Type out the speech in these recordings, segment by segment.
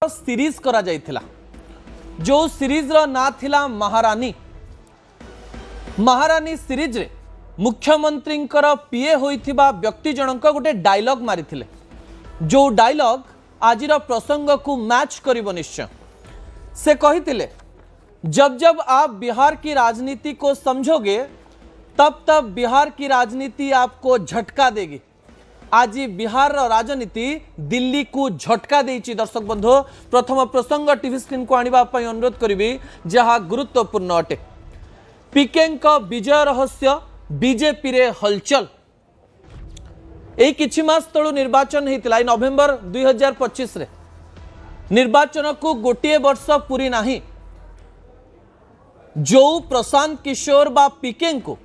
Series करा जाइथिला जो series रो ना थिला महारानी। महारानी सीरीज रे मुख्यमंत्री पीए होइथिबा व्यक्ति जनक गोटे डायलॉग मारिथिले जो डायलॉग आजिर प्रसंग को मैच करिबो निश्चय। से कहिथिले जब जब आप बिहार की राजनीति को समझोगे तब तब बिहार की राजनीति आपको झटका देगी। आज बिहार राजनीति दिल्ली को झटका देइछि। दर्शक बंधु प्रथम प्रसंग टीवी स्क्रीन को आनिबा पई अनुरोध करिबी जहा गुरुत्वपूर्ण अटे। पीके विजय रहस्य बीजेपी रे हलचल। एई किछि मास तळु निर्वाचन हेतिला नवेम्बर 2025 रे। निर्वाचन को गोटे वर्ष पूरी नाही। जो प्रशांत किशोर बा पीके को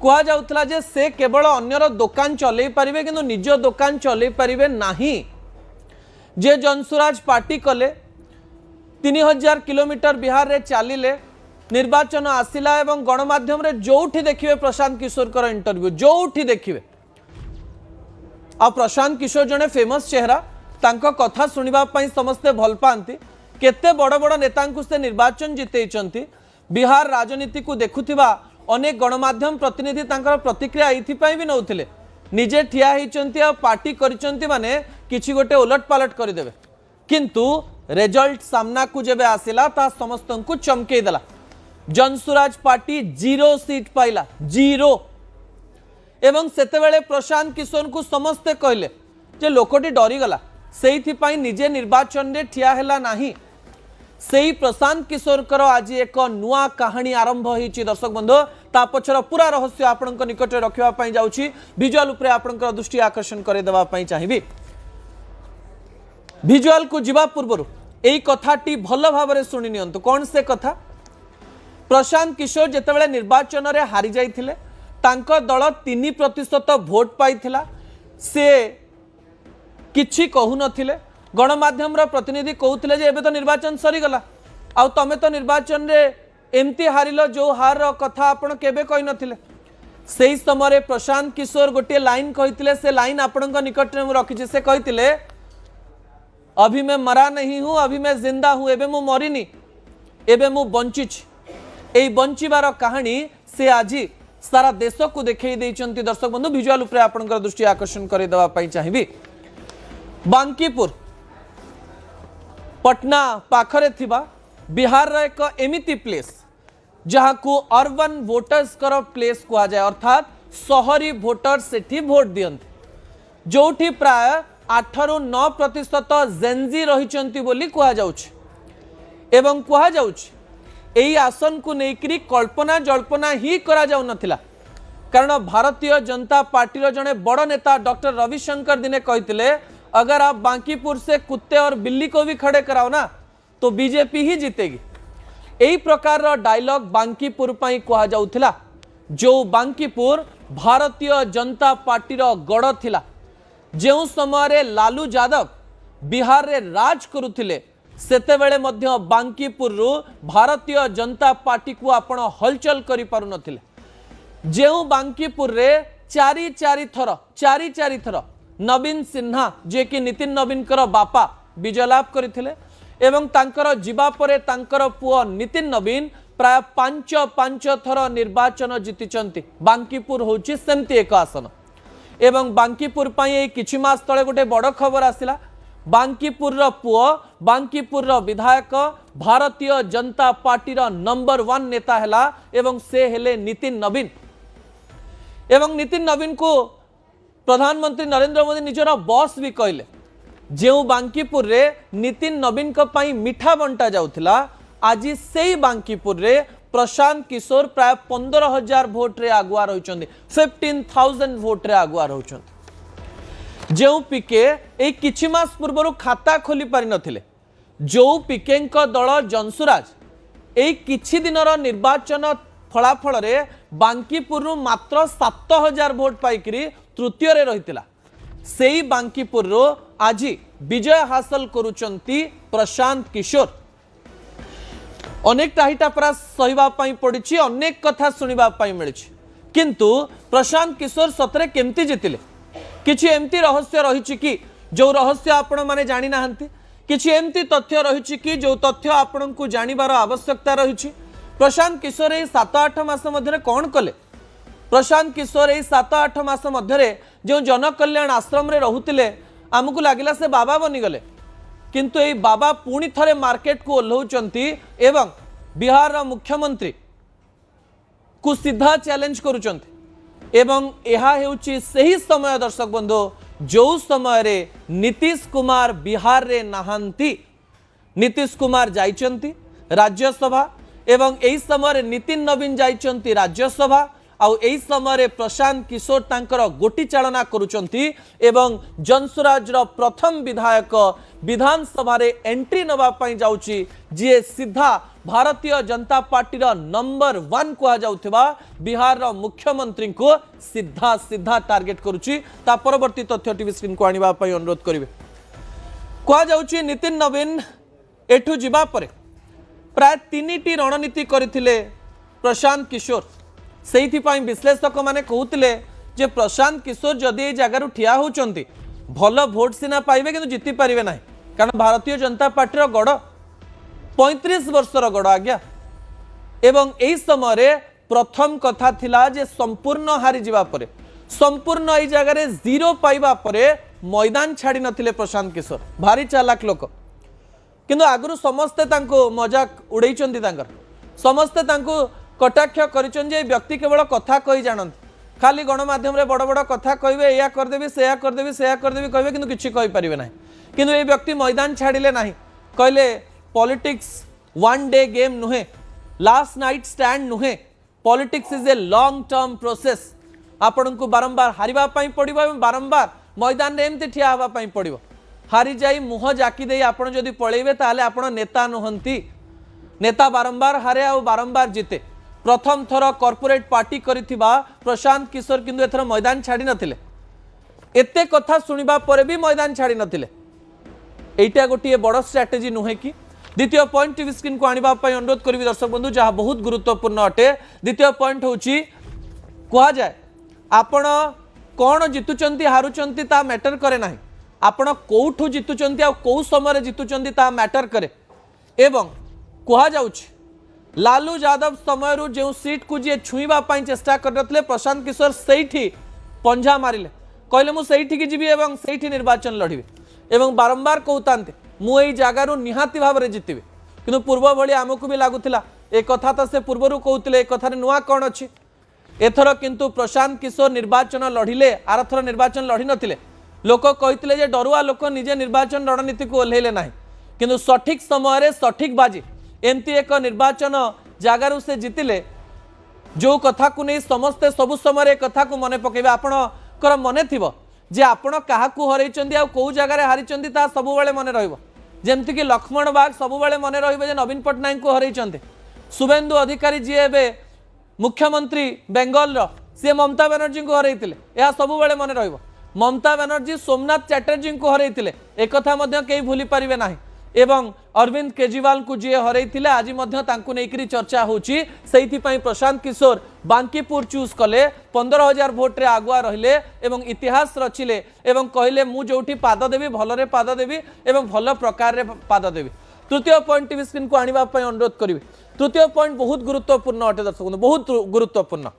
कहा जाउतला जे से केवल अन्यर दुकान चलै पारिबे किंतु निज दुकान चलै पारिबे नाही। जे जनसुराज पार्टी कले 3000 किलोमीटर बिहार रे चालिले निर्वाचन आसिला एवं गणमाध्यम रे जोठी देखिबे प्रशांत किशोर कर इंटरव्यू जोठी देखिबे आ प्रशांत किशोर जने फेमस चेहरा तांको कथा सुनिबा पई समस्ते भल पांती। केते बड़ बड़ नेतांकु से निर्वाचन जितेइचंती। बिहार राजनीति को देखुथिबा अनेक गणमाध्यम प्रतिनिधि तांकर प्रतिक्रिया एथिपाई भी नउथिले। निजे ठिया हेचंती आ पार्टी करिचंती माने किछि गोटे उलट पालट करि देबे किंतु रिजल्ट सामना को जेबे आसिला ता समस्तन को चमके देला। जनसुराज पार्टी 0 सीट पाइला 0 एवं सेतेबेले प्रशांत किशोर को समस्ते कहले जे लोकटी डरी गला सेइथि पई निजे निर्वाचन रे ठिया हेला नाही। सेई प्रशांत किशोर कर आज एक नुआ कहानी आरंभ होईछि। दर्शक बंधु ता पछर पूरा रहस्य आपनक निकट रखिबा पई जाउछि। विजुअल उपरे आपनक दृष्टि आकर्षण करे देबा पई चाहिबी। विजुअल को जिबा पूर्वरु एई कथाटी भल भाबरे सुनि नियंतु। कोन से कथा? प्रशांत किशोर जेतेबेले निर्वाचन रे हारि जाइथिले तांको दल 3% भोट पाइथिला। से किछि कहु नथिले। गणमाध्यम प्रतिनिधि कहते जे एबे तो निर्वाचन सरी गला आ तमे तो निर्वाचन रे एमती हारिल जो हार कथा आपण केबे कहि नथिले। सेही समय प्रशांत किशोर गोटे लाइन कहिथिले। से लाइन आपणक निकट रे रखिछि। से कहिथिले अभी मैं मरा नहीं हूं अभी मैं जिंदा हूं एबे मु मरिनी एबे मु बंचिछि। एई बंचिबार कहानी से आज सारा देश को देखै दैचंती। दर्शक बंधु विजुअल उपरे आपणक दृष्टि आकर्षण करे देबा पई चाहिबी। बांकीपुर पटना पाखरे थिबा बिहार रा एक एमिति प्लेस जहाँ को अर्बन वोटर्स कर प्लेस कहा जाए अर्थात शहरी वोटर सेठी भोट दियंती जोठी प्राय 8 ରୁ 9% जेनजी रहिचंती बोली कहा जाउछ। एवं कहा जाउछ एई आसन को नेकरी कल्पना जल्पना ही करा जाउ नथिला कारण भारतीय जनता पार्टी रो जने बड़ नेता डॉक्टर रविशंकर दिने कहिथिले अगर आप बांकीपुर से कुत्ते और बिल्ली को भी खड़े कराओ ना तो बीजेपी ही जीतेगी। यही प्रकार डायलॉग बांकीपुर पाई कहा जाउथिला। जो बांकीपुर भारतीय जनता पार्टी रो गड़ थिला। जो समय लालू यादव बिहार रे राज करुथिले सेतेबेले मध्य बांकीपुर रु भारतीय जनता पार्टी को आपण हलचल करि पारु नथिले। जेउ बांकीपुर रे चारि चारि थर नवीन सिन्हा जे कि नितिन नवीन कर बापा विजय लाभ करथिले एवं तांकर जीवा परे तांकर पुओ नितिन नवीन प्राय 5 थर निर्वाचन जीतिचंती। बांकीपुर होची सेमती एक आसन एवं बांकीपुर पई ए किछि मास तळे गोटे बड़ खबर आसिला। बांकीपुर रो पुओ बांकीपुर रो विधायक भारतीय जनता पार्टी रो नंबर 1 नेता हैला एवं से हेले नितिन नवीन। एवं नितिन नवीन को प्रधानमंत्री नरेंद्र मोदी निजर बॉस भी कहले। जो बांकीपुर रे नितिन नवीन को पाई मिठा बंटा जाउथिला आज सेई बांकीपुर रे प्रशांत किशोर प्राय 15,000 भोट रे आगुआ रहिचंदी 15,000 भोट रे आगुआ रहिचंदी। जो पीके ए किछि मास पूर्वरु खाता खोली पारि नथिले। जो पीके दल जनसुराज ए किछि दिनर निर्वाचन फलाफल रे बांकीपुर रु मात्र 7,000 भोट पाइकरी तृतीय रे रहितिला। सेई बांकीपुर रो आज विजय हासिल करुचंती प्रशांत किशोर। अनेक टाहिटा परा सहिबा पई पड़िछि अनेक कथा सुनिबा पई मिलिछि किंतु प्रशांत किशोर सतरे केमती जितिले किछि एमती रहस्य रहिछि कि जो रहस्य आपण माने जानि नाहंती किछि एमती तथ्य रही कि जो तथ्य आपण को जानिबार आवश्यकता रही। प्रशांत किशोर यही 7-8 मास मध्य कौन कले? प्रशांत किशोर यही 7-8 मास मध्य जो जनकल्याण आश्रम रे रहुतिले आमको लगिला से बाबा बनीगले, किंतु यही बाबा पुणी थरे मार्केट को ओह्लौचंती एवं बिहार मुख्यमंत्री को सीधा चैलेंज करुचंती एवं यह हेउची सही समय दर्शक बंधु जो समय रे नीतीश कुमार बिहार रे नहांती। नीतीश कुमार जाइचंती राज्यसभा एवं यही समय नितिन नवीन जाइचंती राज्यसभा आउ यही समय प्रशांत किशोर तांकर गोटी चालना करुचंती एवं जनसुराज प्रथम विधायक विधानसभा रे एंट्री नवा पई जाउची जे सीधा भारतीय जनता पार्टी नंबर 1 कहा जाउथिबा बिहार मुख्यमंत्री को सीधा सीधा टार्गेट करुची। ता परवर्ती तथ्य टीवी स्क्रीन को आनिबा पई अनुरोध करिवे। कहा जाउची नितिन नवीन एठू जिबा परे प्राय 3टी रणनीति करथिले प्रशांत किशोर। सेहिथि पई विश्लेषक माने कहउतिले जे प्रशांत किशोर जदि ए जगारु ठिया होचंती भल भोट सिना पाइबे किंतु जीति पारिबे नाही, कारण भारतीय जनता पार्टी गड़ 35 वर्षर गड़ आज्ञा एवं यही समय प्रथम कथा थिला जे संपूर्ण हारी जिबा परे संपूर्ण एई जगह रे जीरो पाइबा परे मैदान छाड़ी नथिले प्रशांत किशोर। भारी चालाक लोक, किंतु आगुरु समस्ते तांको मजाक उड़ैचंती, तांकर समस्ते तांको कटाक्ष करिचन जे व्यक्ति केवल कथा कहि जानत, खाली गणमाध्यम रे बड़ बड़ कथा कहबे, या करदेबी सेया करदेबी सेया करदेबी कहबे, किंतु किछि कहि परिबे नाही। किंतु ए व्यक्ति मैदान छाड़िले नाही, कहले पॉलिटिक्स वन डे गेम नुहे, लास्ट नाइट स्टैंड नुहे, politics is a long term process. आपण को बारंबार हारिबा पई पड़िबो एवं बारंबार मैदान रे एमती ठिया हबा पई पड़िबो। हारी जाई मुह जाकी देई आपण जदि पळेइबे ताले आपण नेता नुहंती। नेता बारंबार हारे आ बारंबार जीते। प्रथम थर कॉर्पोरेट पार्टी करिथिबा प्रशांत किशोर किंतु एथर मैदान छाड़ी नथिले। एते कथा सुनिबा परे भी मैदान छाड़ी नथिले। एइटा गोटिए बड़ स्ट्रैटेजी नुहे कि? द्वितीय पॉइंट टीवी स्क्रीन को आनिबा पई अनुरोध करिवि दर्शक बंधु, जहाँ बहुत गुरुत्वपूर्ण अटे। द्वितीय पॉइंट होची कहा जाए आपण कौन जितुचंती हारुचंती ता मैटर करे नाही, आपण कोठु जितुचंती आ को समय जितुचंती ता मैटर करे। एवं कहा जाउची लालू यादव समय जो सीट को जी छुईबा पई चेष्टा करनथले प्रशांत किशोर सेठी पंजा मारिले, कहले मु सेठी की जीवी एवं सेठी निर्वाचन लड़िबे एवं बारंबार कहतांते मु एई जागारु निहाती भाव रे जितिबे। किंतु पूर्व भली आमको भी लागुथिला ए कथा तो से पूर्वरु कहउतिले, ए कथारे नुआ कोन अछि? एथर किंतु प्रशांत किशोर निर्वाचन लड़िले, आरथर निर्वाचन लड़ी नथिले। लोक कहितिले जे डरुआ लोक निजे निर्वाचन रणनीति को ओल्हेले नाही, किंतु सठिक समय रे सठिक बाजी एमती एक निर्वाचन जगार से जितिले जो कथा को नहीं समस्ते सबु समय कथा को मन पकेबे। आपणकर मन थिबो जे आपण काहाकू हरैचंदी आ को जगार हारिचंदी ता सबु बेले मन रहइबो। जेमति कि लक्ष्मण बाग सबु बेले मन रहिबे जे नवीन पटनायक को हरैचंदी। शुभेंदु अधिकारी जी एबे मुख्यमंत्री बेंगल रो से ममता बनर्जी को हरैतिले, या सबु बेले मन रहइबो। ममता बनर्जी सोमनाथ चैटर्जी को हरैतिले, एक कथा मध्य केही भूली परिबे नाही। एवं अरविंद केजरीवाल को जी हरैतिले आज मध्य तांकु नेकरी चर्चा होची। सेहिथि पई प्रशांत किशोर बांकीपुर चूज कले, 15,000 भोट रे आगुआ रहिले एवं इतिहास रचिले एवं कहले मु जोठी पाद देबी भलरे पाद देबी एवं भल प्रकार रे पाद देबी। तृतीय पॉइंट टीवी स्क्रीन को आनिबा पई अनुरोध करिवे। तृतीय पॉइंट बहुत गुरुत्वपूर्ण अटे दर्शक, बहुत गुरुत्वपूर्ण।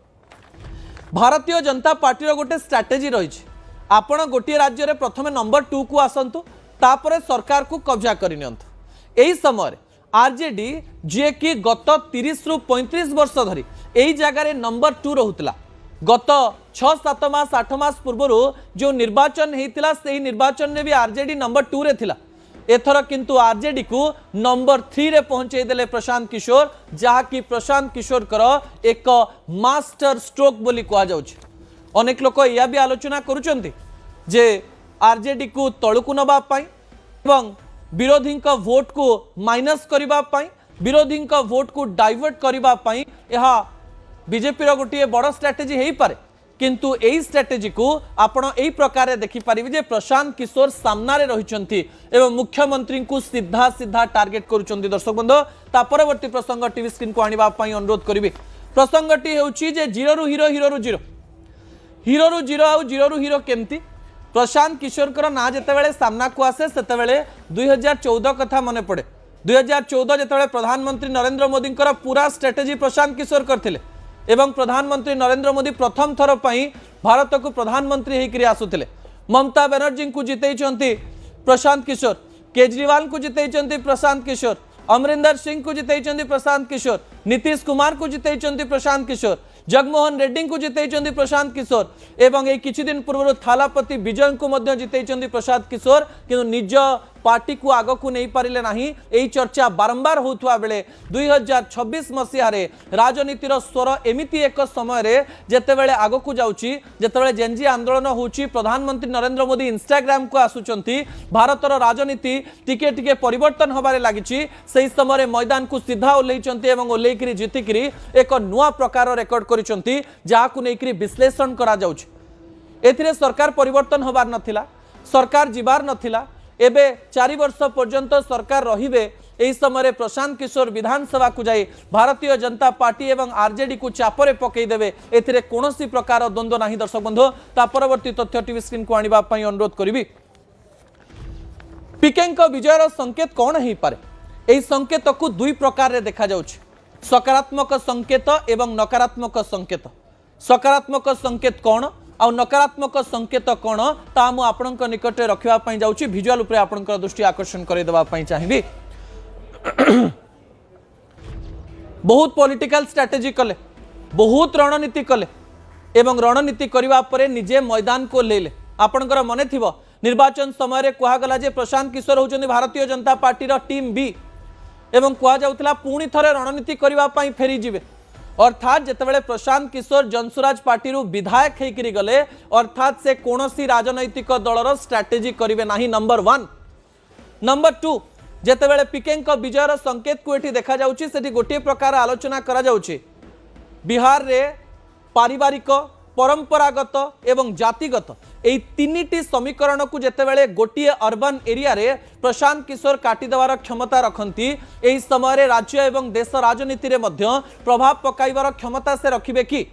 भारतीय जनता पार्टी रो गोटे स्ट्रैटेजी रहिछि। आपण गोटे राज्य रे प्रथमे नंबर 2 को आसंतु, तापरे सरकार को कब्जा कर नियंतु। एही समय आरजेडी जे कि गत 30 रु 35 वर्ष धरी एही जगह रे नंबर 2 रहुतला। गत 6-7 मास 8 मास पूर्व जो निर्वाचन हेतिला सेही निर्वाचन में भी आरजेडी नंबर 2 रे थिला। एथर किंतु आरजेडी को नंबर 3 रे पहुंचे देले प्रशांत किशोर, जहाँ कि प्रशांत किशोर कर एक मास्टर स्ट्रोक बोली कहा जाउछि। अनेक लोक या भी आलोचना करुचंती जे आरजेडी को तळुकु नबा पाई एवं विरोधी का वोट को माइनस करिबा पाई, विरोधी का वोट को डाइवर्ट करिबा पाई यह बीजेपी रो गोटे बड़ स्ट्रैटेजी हेई पारे। किंतु एही स्ट्रैटेजी को आपण एही प्रकार देखि पारिबे जे प्रशांत किशोर सामना रे रहिचंती एवं मुख्यमंत्री को सीधा सीधा टार्गेट करूचंती। दर्शक बंधु ता परवर्ती प्रसंग टीवी स्क्रीन को आनिबा पाई अनुरोध करिवे। प्रसंगटी हेउची जे जीरो रु हीरो, हीरो रु जीरो, हीरो रु जीरो आ जीरो रु हीरो केमती प्रशांत किशोर ना जितेबाला सामना को आसे से 2014 कथा मन पड़े 2014 जितेबाला प्रधानमंत्री नरेंद्र मोदी पूरा स्ट्रेटेजी प्रशांत किशोर करथिले एवं प्रधानमंत्री नरेंद्र मोदी प्रथम थर पर भारत को प्रधानमंत्री होकर आसुथिले ममता बनर्जी को जिते प्रशांत किशोर केजरीवाल को जिते प्रशांत किशोर अमरिंदर सिंह को जिते प्रशांत किशोर नीतीश कुमार को जिते प्रशांत किशोर जगमोहन रेड्डी को जिते प्रशांत किशोर एवं एक किछि दिन पूर्व थालापति विजय को जिते प्रशांत किशोर किंतु निज पार्टी को आग को नहीं पारे ना यही चर्चा बारंबार होता बेले 2026 मसीह राजनीतिर स्वर एमती एक समय जितेबाला आग को जाऊँगी जितेबाला जेनजी आंदोलन होची प्रधानमंत्री नरेंद्र मोदी इंस्टाग्राम को आसुचंती भारतर राजनीति टिके टिके परिवर्तन होबारे लागिची सही समय मैदान को सीधा ओल्लैचंती एवं ओल्लैकरी जीतिकरी एक नुआ प्रकार रेकर्ड करिसंती जाहाकु नेकरी विश्लेषण करा जाउची एथिरे सरकार परिवर्तन होबार नथिला सरकार जिबार नथिला एबे 4 वर्ष पर्यंत सरकार रहिबे एही समय प्रशांत किशोर विधानसभा को जाई भारतीय जनता पार्टी एवं आरजेडी को चापरे पकई देबे एथिरे कोनोसी प्रकार द्वंद्व नाही दर्शक बंधु ता परवर्ती तथ्य टीवी स्क्रीन को आनिबा पई अनुरोध करिवि पीकें को विजयर संकेत कौन ही पारे एही संकेत को दुई प्रकार रे देखा जाउछि सकारात्मक संकेत एवं नकारात्मक संकेत सकारात्मक संकेत कौन आ नकारात्मक संकेत कौन ता मु आपनक निकट रखिबा पई जाउछि विजुअल उपरे आपनक दृष्टि आकर्षण करे देबा पई चाहिबी बहुत पॉलिटिकल स्ट्रेटेजी कले बहुत रणनीति कले एवं रणनीति करबा परे निजे मैदान को लेले आपनकर मने थिबो निर्वाचन समय रे कुहा गला जे प्रशांत किशोर होचनी भारतीय जनता पार्टी रो टीम बी एवं कुहा जाउतला पुणी थरे रणनीति करबा पई फेरी जिवे अर्थात जितेबाला प्रशांत किशोर जनसुराज पार्टी विधायक होकर गले अर्थात से कौनसी राजनैतिक दलर स्ट्राटेजी करेंगे ना नंबर 1 नंबर 2 जितेबाला पीकें विजयर संकेत को ये देखा जाऊँगी गोटे प्रकार आलोचना करा जाउछि बिहार रे पारिवारिक परंपरागत एवं जातिगत यही 3टी समीकरण को जितेबाला गोटे अर्बन एरिया रे प्रशांत किशोर काटिदेवार क्षमता रखती यही समय राज्य एवं देश राजनीति रे मध्य प्रभाव पकाइबार क्षमता से रखिबे कि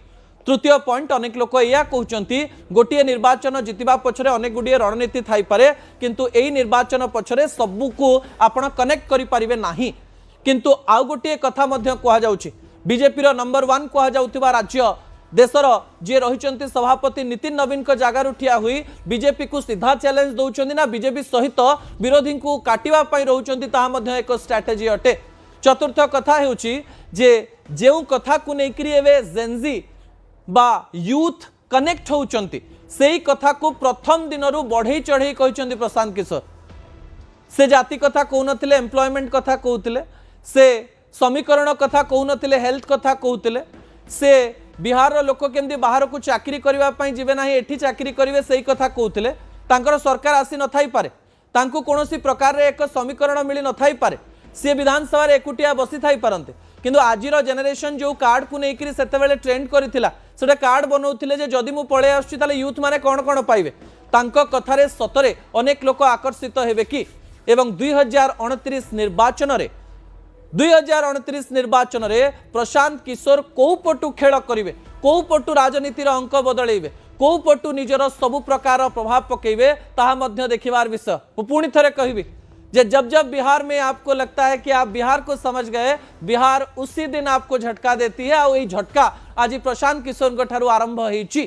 तृतीय पॉइंट अनेक लोक या कहते गोटे निर्वाचन जितवा पछरे अनेक गुड़िए रणनीति थाई पारे किंतु एही निर्वाचन पछरे सबू को आपण कनेक्ट करि परिबे नाही किंतु आउ गोटे कथा मध्य कहा जाउछि बीजेपी रो नंबर 1 कहा जाउतिबा राज्य देशर जी रही सभापति नितिन नवीन को जगार ठिया हुई बीजेपी को सीधा चैलेंज दौरान ना बीजेपी सहित विरोधी को काटापी रोच एक स्ट्राटेजी अटे चतुर्थ कथा जे जो कथा को लेकर जेनजी बा यूथ कनेक्ट होउचंती सेही कथा को प्रथम दिन बढ़ई चढ़ई कहते प्रशांत किशोर से जाति कथा कहूनथिले एम्प्लॉयमेंट कथा कहूतिले से समीकरण कथा कहूनथिले हेल्थ कथा कहूतिले से बिहार लोक केमती बाहर को चाकरी करने जीवे ना एठी चाकरी करेंगे से कथा कहते तांकर सरकार आसी न थाई पारे तांको कोनोसी प्रकार रे एक समीकरण मिली न थाई पारे सी विधानसभा एकुटिया बसी थाई पारंते किंतु आजिर जेनेरेशन जो कार्ड को लेकर सेतेबेले ट्रेंड करथिला सेटा कार्ड बनौथिले जे जदि मु पळे आछी ताले यूथ माने कोन कोन पाइबे तांको कथारे सतरे अनेक लोक आकर्षित हेबे कि एवं 2029 निर्वाचन रे 2029 निर्वाचन रे प्रशांत किशोर कौ पटु खेल करेंगे कौ पटु राजनीतिर अंक बदलेबे कौ पटु निजर सबु प्रकार प्रभाव पकेबे ताहा मध्य देखिबार विषय मु पुणी थरे कहबी जे जब जब बिहार में आपको लगता है कि आप बिहार को समझ गए बिहार उसी दिन आपको झटका देती है और यही झटका आज प्रशांत किशोर ठारू आरंभ होईची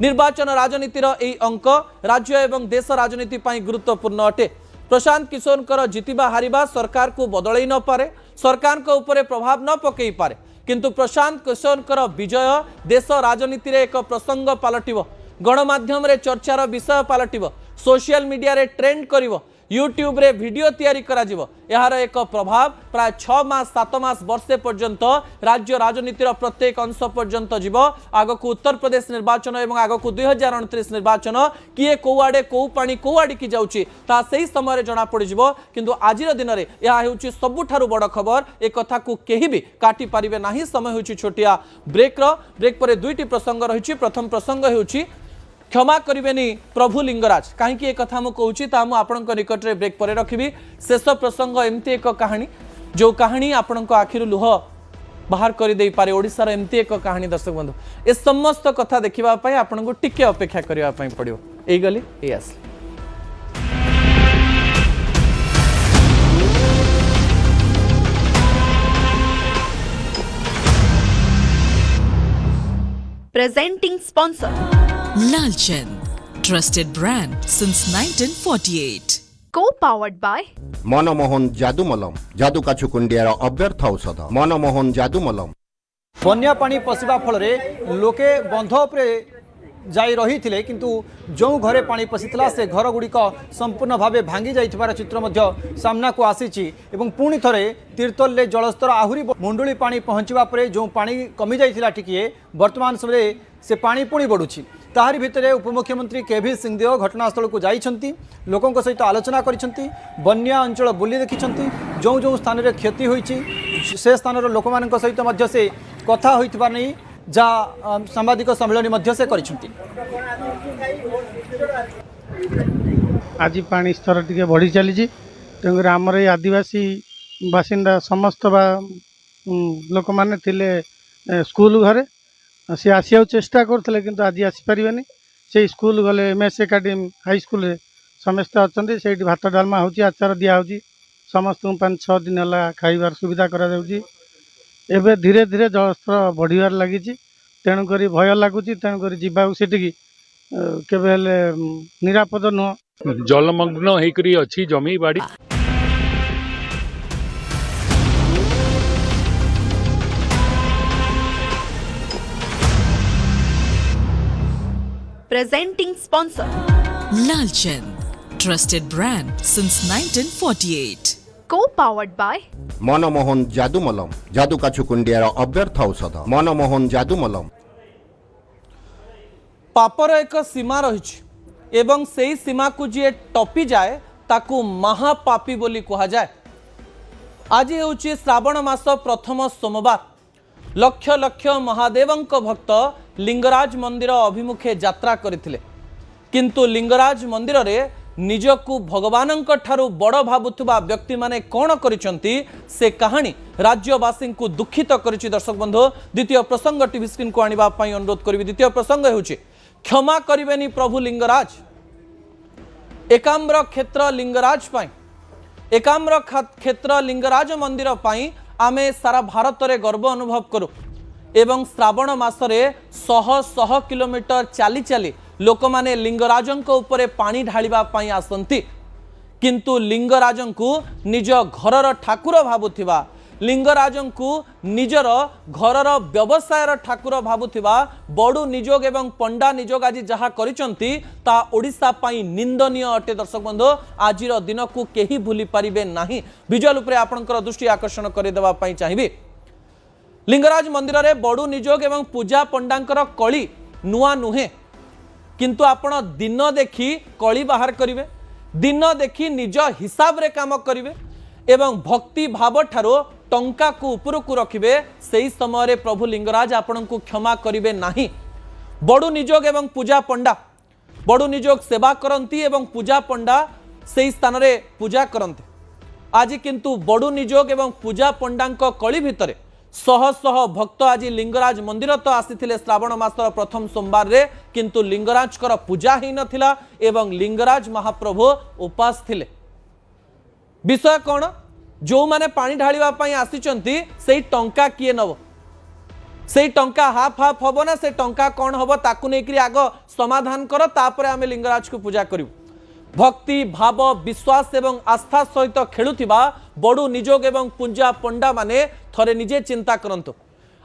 निर्वाचन राजनीतिर यही अंक राज्य एवं देश राजनीति पाई गुरुत्वपूर्ण अटे प्रशांत किशोर जितिबा हारिबा सरकार को बदलई न पारे सरकार को ऊपर प्रभाव न पकई पारे किंतु प्रशांत किशोर विजय देश राजनीति रे एक प्रसंग पलटिबो गणमाध्यम रे चर्चार विषय पलटिबो सोशल मीडिया रे ट्रेंड करिवो यूट्यूब रे वीडियो तैयारी करा जिवो यार एक प्रभाव प्राय 6 मास 7 मास वर्षे पर्यंत राज्य राजनीतिर प्रत्येक अंश पर्यंत जीव आग को उत्तर प्रदेश निर्वाचन एवं आग को 2029 निर्वाचन किए कौआड़े कौ पानी कौआड़ी की जाउची ता सही समय जना पड़ जिवो किंतु आजिर दिन रे या हेउची सबुठारु बड़ खबर ए कथा को केही भी काटी पारिबे नाही समय होची छोटिया ब्रेक पर दुईटी प्रसंग रहिची प्रथम प्रसंग हेउची क्षमा करेनि प्रभु लिंगराज कहीं कथा मुझे आपण निकट में ब्रेक पर रखी शेष प्रसंग एमती एक कहानी जो कहानी आपण आखिर लुह बाहर कर दे पारे ओडिशार एमती एक कहानी दर्शक बंधु ए समस्त कथा देखा आपको टिके अपेक्षा करने पड़ो। এই গলি এই আসলে Presenting sponsor Lal Chand, trusted brand since 1948. co-powered by Manmohan जादू मलम जादू काछु कुंडियार अव्यर्थ औषध मनमोहन जादू मलम बन्या पानी पशिबा फल लोके बंध उपरे जाई रही थिले किंतु जो घरे पानी पशितला से घर गुड़िक संपूर्ण भावे भांगी जाइथिबार चित्र मध्य सामना को आसीची एवं पुणी थरे तीर्तोल जलस्तर आहुरी मुंडुली पानी पहुँचवा परे जो पानी कमी जाइथिला टिकिए वर्तमान समय से पानी पुणी बढ़ुछि ताहारी भितरे उपमुख्यमंत्री केभी सिंहदेव घटनास्थल को जाइछंती लोकों सहित आलोचना करिछंती बन्या अंचल बुली देखिछंती जो जो स्थान रे क्षति होईछि से स्थान लोक मान सहित मध्य से कथा होइथिबार नहीं जा सांबादिक सम्मेलन मध्य से करिछंती आज पानी स्तर टी बढ़ी चली तेणुकर आमर ये आदिवासी बासिंदा समस्त बा लोक मैंने थिले स्कूल घरे सी आसिया चेष्टा करते कि आज आसीपारे से स्कूल गले एमएस एकाडेमी हाई स्कूल समस्त अच्छा से भात डालमा हो आचार दिहे समस्त 5-6 दिन है खाइबार सुविधा करा एवं धीरे धीरे जलस्तर बढ़िबार लगी तेणुक भय लगुच तेणुक जावाक सेटिकी केबे निरापद नुह जलमग्न होकरी अच्छी जमी बाड़ी presenting sponsor Lal Chand, trusted brand since 1948. co-powered by Manmohan जादू मलम जादू काछु कुंडियार अव्यर्थ औषध मनमोहन जादू मलम पापर एक सीमा रही एवं से सीमा को जी टपी जाए ताकू महापापी बोली कहा जाए आज होची श्रावण मास प्रथम सोमवार लक्ष लक्ष महादेवंक भक्त लिंगराज मंदिर अभिमुखे यात्रा करथिले किंतु लिंगराज मंदिर रे निजकू भगवानंक ठारू बड़ भावुवा व्यक्ति माने कौन करिसंती से कहानी राज्यवासी को दुखित करिछि। दर्शक बंधु द्वितीय प्रसंग टीवी स्क्रीन को आनिबा पई अनुरोध करिवि। द्वितीय प्रसंग हेउछि क्षमा करिवेनी प्रभु लिंगराज एकाम्र क्षेत्र लिंगराज पाई एकाम्र क्षेत्र लिंगराज मंदिर पाई आमे सारा भारत रे गर्व अनुभव करू एवं श्रावण मासरे शह शह किलोमीटर चाली चाली लोक माने लिंगराजंको उपरे पानी ढालिबा पाई आसंती किंतु लिंगराजंकु निज घरर ठाकुर भाबुथिबा लिंगराजंकु निजर घरर व्यवसायर ठाकुर भाबुथिबा बड़ू निजोग एवं पंडा निजोग आज जहा करिसंती ता ओडिसा पाई निंदनीय अटे। दर्शक बंधु आजिर दिन को केही भूली पारिबे नाही। विजुअल उपरे आपनकर दृष्टि आकर्षण करि देबा पाई चाहिबी। लिंगराज मंदिर रे बड़ू निजोग एवं पूजा पंडांकर कली नुआ नुहे किंतु आपण दिन देखी कली बाहर करिवे दिन देखी निज हिसाब रे काम करिवे एवं भक्ति भाव ठारो टंका को ऊपर को रखिबे सेही समय रे प्रभु लिंगराज आपण को क्षमा करिवे नाही। बड़ू निजोग एवं पूजा पंडा बड़ू निजोग सेवा करंती एवं पूजा पंडा सेही स्थान रे पूजा करंती आज किंतु बड़ू निजोग एवं पूजा पंडांक कली भितरे शह शह भक्त आज लिंगराज मंदिर तो आसीथिले श्रावण मासर प्रथम सोमवार रे किंतु लिंगराज कर पूजा ही नथिला एवं लिंगराज महाप्रभु उपास थिले। विषय कौन जो माने पानी ढालिबा पई आसीचंती सेही टंका किए नब सेही टंका हाफ हाफ हबो ना से टंका कौन हबो ताकू नेकरी आग समाधान कर तापरे आमे लिंगराज को पूजा करिवु। भक्ति भाव विश्वास एवं आस्था सहित खेलुथिबा बड़ू निजोग एवं पूजा पंडा माने थरे निजे चिंता करंतु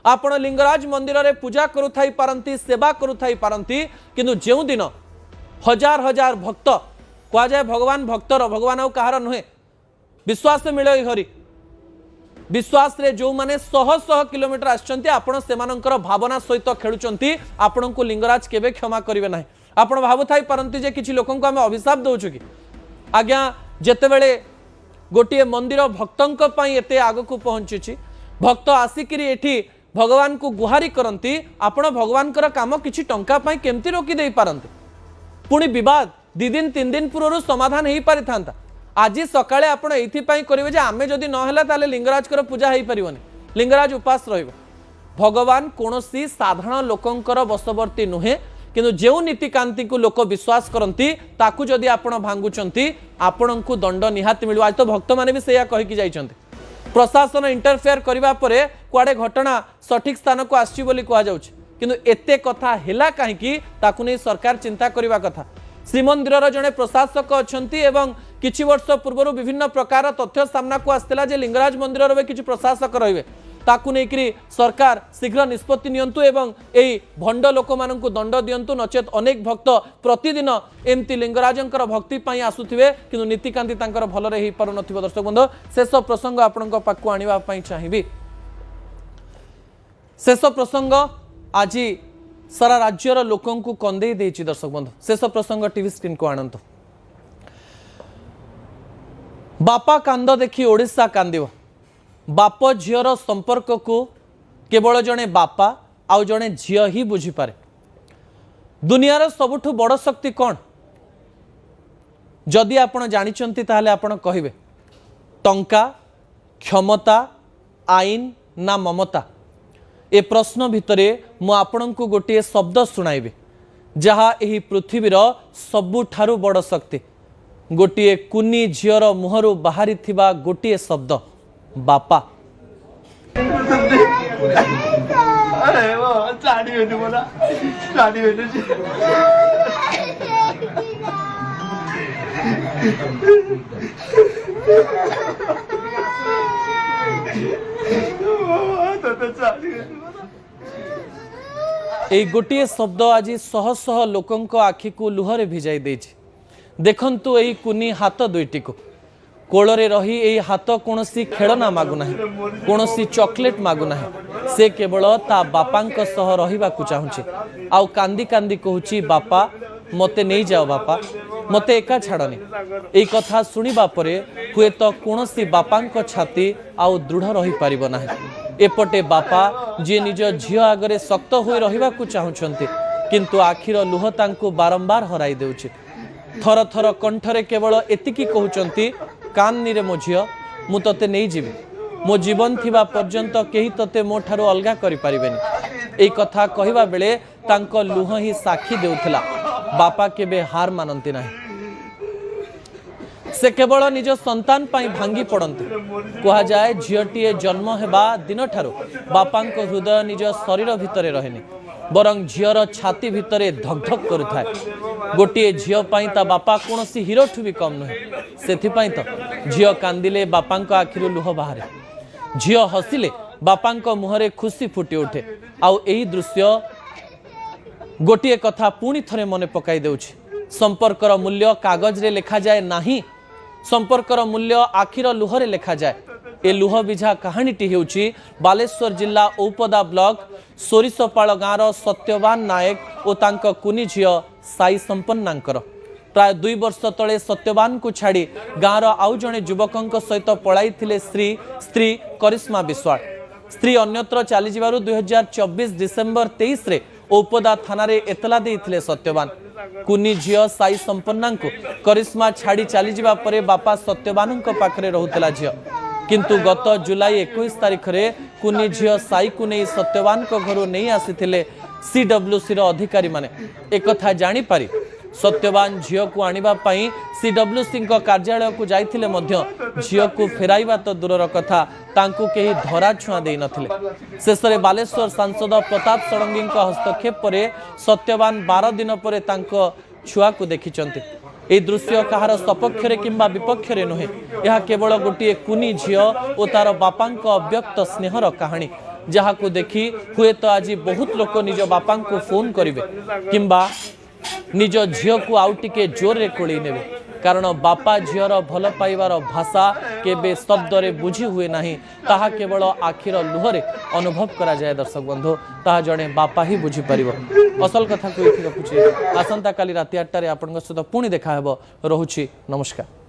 आपण लिंगराज मंदिर रे पूजा करुथाई पारंती सेवा करुथाई पारंती किंतु जेउ दिन हजार हजार भक्त कह जाए भगवान भक्तर भगवान आ कहार नुहे विश्वास मिले हरि विश्वास रे जो माने शह शह किलोमीटर आछंती आपण सेमानंकर भावना सहित खेलुचंती आपण को लिंगराज केबे क्षमा करिवे नाही। आपण भावुथाई पारंती जे किछि लोकन को आमे अभिशाप दउछु कि आज्ञा जेतेबेले गोटे मंदिर भक्तंक पई एते आग को पहुंचुछि भक्त आसिकिरी एठी भगवान को गुहारी करंती आपण भगवान कर काम किछि टंका पई केमती रोकी देई पारंती पुणी विवाद 2 दिन 3 दिन पूर्व समाधान हेई पारि थांता आज सकाळे आपण एथि पई करिवे जे आमे जदी न हला ताले लिंगराज कर पूजा हेई परिवनी लिंगराज उपास रहिबो। भगवान कोनोसी साधारण लोकंकर बसवर्ती नुहे किंतु जो नीतिकांति को लोक विश्वास करती ताकू जदि आपण भांगुचंती आपण को दंड निहाती मिलू। आज तो भक्त माने भी सेया कहिकी जाइचंती प्रशासन इंटरफेयर करबा परे कुआडे घटना सठिक स्थान को आछि बोली कहा जाउछ किंतु एते कथा हेला काहेकि ताकू नै सरकार चिंता करबा कथा। श्रीमंदिर जड़े प्रशासक अच्छा एवं किछि वर्ष पूर्व विभिन्न प्रकार तथ्य सामना को आसला जे लिंगराज मंदिर में किछि प्रशासक रहिबे ताकू नेकरी सरकार शीघ्र निष्पत्ति नियंतु एवं एई भंड लोक माननकु दंड दियंतु नचेत अनेक भक्त प्रतिदिन एमती लिंगराजंकर भक्ति पई आसुथिबे किंतु नीतिकांति तांकर भलरे हेई पारु नथिबो। दर्शक बंधु शेष प्रसंग आपनक पाकु आनिबा पई चाहिबी। शेष प्रसंग आज सारा राज्यर लोकं को कंदे देछि। दर्शक बंधु शेष प्रसंग टीवी स्क्रीन को आनंत। बापा कांद देखी ओडिशा कांदिबो। बाप झीर संपर्क को केवल जड़े बापा आउ जड़े झी ही बुझी पारे। दुनियार सबुठु बड़ शक्ति कौन जदि आपण जानिचंती ताहले आपण कहिबे टंका क्षमता आईन ना ममता। ए प्रश्न भितरे मु आपणको गोटे शब्द सुनाइबे जहा एही पृथ्वीर सबुठारु बड़ शक्ति गोटे कुनी झीर मुहरु बाहरी थिबा गोटे शब्द बापा। এই गोटे शब्द आज शह शह लोकंक आखि को लुहरे भिजाई देछि। देखंतु एई कुनी हाथ दुईटी को कोଳରେ रही एई हाथ कोनोसी खेलना मागुना कोनोसी चॉकलेट मागुना से केवल ता बापांक सह रहिबाकु चाहुछि आउ कांदी कांदी कहूछि बापा मते नहीं जाओ बापा मते एका छाड़नी। एई कथा सुनिबा परे हुए तो कोनोसी बापांक छाती आउ दृढ़ रही पारिबो नाही। एपटे बापा जे निज झियो आगरे शक्त होई रहिबाकु चाहुछंती किंतु आखिर लुह तांकु बारंबार हराई देउछि। थर थर कंठरे केवल एतिकी कहउचंती कान्नी रे मो झियो मु तते नहीं जीवी मो जीवन थिबा पर्यंत केही तते मो ठारो अलगा करि परिबेनी। एई कथा कहिबा बेले तांको लुह ही साक्षी देउथला बापा केबे हार मानंती नाही। से केवल निज संतान पाई भांगी पड़ती कह जाए झीटीए जन्म हेबा दिन ठारो बापांक हृदय निज शरीर भितरे रहेनी बरं झीर छाती भितरे धकधक करुथाए। गोटे झील पाई ता बापा कोनोसी हीरो ठु भी कम नुहे सेथिपाई तो झील कांदिले बापांक आखिरु लुह बाहरे झील हसिले बापांक मुहरे खुशी फुटी उठे। आउ एही दृश्य गोटे कथा पुणी थरे मने पकाई देउछि संपर्कर मूल्य कागज रे लिखा जाए नाही संपर्कर मूल्य आखिर लुहरे लिखा जाए। ए लुह बिझा कहानीटी हेउछि बालेश्वर जिला औपदा ब्लॉक सोरिसपाल गाँवर सत्यवान नायक और तांक कुनी झियो साई संपन्नांकर। प्राय 2 वर्ष तले सत्यवान को छाड़ी गाँवर आउ जणे युवकंक सहित पळाइथिले स्त्री करिश्मा विश्वाल। स्त्री अन्यत्र चली जिबारु 2024 डिसेंबर 23 रे औपदा थाना रे एतला देइथिले सत्यवान। कुनी झियो साई संपन्ना को करिश्मा छाड़ी चली जिबा परे बापा सत्यवानक पाखरे रहुतला झियो किंतु गत जुलाई 21 तारिख रे कुनी झियो साई को नहीं सत्यवान को घरु नहीं आसीथिले सीडब्ल्यूसी रो अधिकारी माने। एक कथा जानी पारी सत्यवान झियो को आनिबा पई सीडब्ल्यूसी को कार्यालय को जाइथिले मध्य झियो को फेराइबा तो दूरर कथा तांकु केही धरा छुआ देई नथिले। शेषरे बालेश्वर सांसद प्रताप षडंगी हस्तक्षेप परे सत्यवान 12 दिन परे तांको छुआ को देखिचंती। ए दृश्य कहार सपक्षरे किंबा विपक्षरे नुहे यह केवल गोटे कुनी झियो और तार बापांक अव्यक्त स्नेहर कहानी जहा को देखी हुए तो आज बहुत लोक निज बापा को फोन करेंगे किंबा निज झियो को आउ टिके जोर रे कोली नेबे कारण बापा झियर भल पाइबार भाषा केबे शब्द रे बुझी हुए नहीं ताहा केवल आखिर लुहरे अनुभव करा जाए। दर्शक बंधु ताहा जड़े बापा ही बुझी पारिबो। असल कथा को एथि रखुछि आसंता काली राति 8 रे आपन सहित पुणी देखा हेबो। रहुछि नमस्कार।